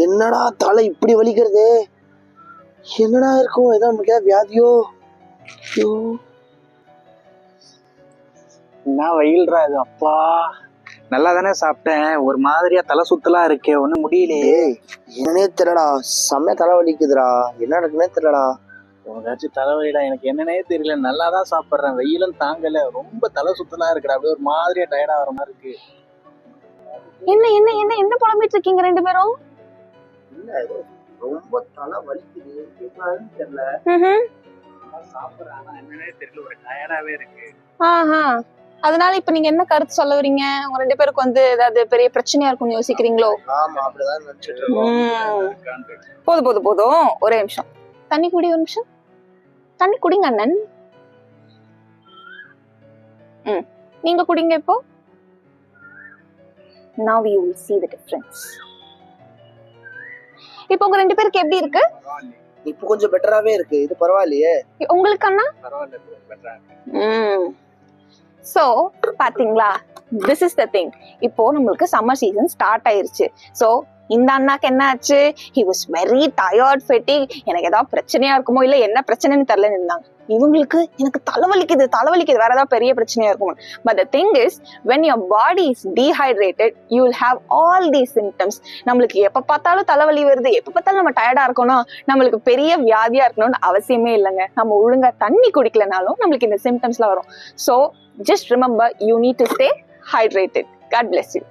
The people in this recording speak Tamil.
என்னடா தலை இப்படி வலிக்கிறது? என்னடா இருக்கும்? ஏதோ நமக்கு ஏதாவது வியாதியோ? என்ன வெயில்ரா இது? அப்பா நல்லா தானே சாப்பிட்டேன், ஒரு மாதிரியா தலை சுத்தலா இருக்கே, ஒன்னும் முடியலையே. என்னன்னே தெரியலடா, செம்ம தலை வலிக்குதுடா. என்ன நடக்குன்னே தெரியலடா. உனக்காச்சும் தலைவலிடா, எனக்கு என்னன்னே தெரியல. நல்லா தான் சாப்பிட்றேன், வெயிலும் தாங்கல, ரொம்ப தலை சுத்தலா இருக்குடா. அப்படியே ஒரு மாதிரியா டயர்டா வர மாதிரி இருக்கு. என்ன என்ன என்ன என்ன புலம்பிட்டு இருக்கீங்க ரெண்டு பேரும்? இல்ல, ரொம்ப தலை வலிக்குது, என்னன்னு தெரியல. சாப்பிட்றேன், ஆனா என்னன்னே தெரியல, ஒரு டயர்டாவே இருக்கு. அதனால இப்ப நீங்க என்ன கருத்து சொல்ல வரீங்க? உங்க ரெண்டு பேருக்கு ஏதாவது பெரிய பிரச்சனையா இருக்கும்னு யோசிக்கிறீங்களோ? ஆமா, அப்படிதான் நினைச்சிட்டு இருக்கோம். போதும் போதும் போதும், ஒரே நிமிஷம் தண்ணி குடி. ஒரு நிமிஷம் தண்ணி குடிங்க அண்ணன். நீங்க குடிங்க. இப்போ now you will see the difference. இப்போ உங்க ரெண்டு பேருக்கு எப்படி இருக்கு? இப்போ கொஞ்சம் பெட்டராவே இருக்கு. இது பரவாயில்லையே. உங்களுக்கு அண்ணா? சோ பாத்தீங்களா, this is the thing. இப்போ நம்மளுக்கு சம்மர் சீசன் ஸ்டார்ட் ஆயிருச்சு. சோ இந்த அண்ணாக்கு என்ன ஆச்சு? he was very tired, fatigue. எனக்கு ஏதாவது பிரச்சனையா இருக்குமோ, இல்ல என்ன பிரச்சனைன்னு தெரியலன்னு இருந்தாங்க. இவங்களுக்கு எனக்கு தலைவலிக்குது வேற ஏதாவது பெரிய பிரச்சனையா இருக்கும். But the thing is, when your body is dehydrated, you will have all these symptoms. நம்மளுக்கு எப்ப பார்த்தாலும் தலைவலி வருது, எப்ப பார்த்தாலும் நம்ம டயர்டா இருக்கணும், நம்மளுக்கு பெரிய வியாதியா இருக்கணும்னு அவசியமே இல்லைங்க. நம்ம ஒழுங்கா தண்ணி குடிக்கலனாலும் நம்மளுக்கு இந்த சிம்டம்ஸ்லாம் வரும். So just remember, you need to stay hydrated. God bless you.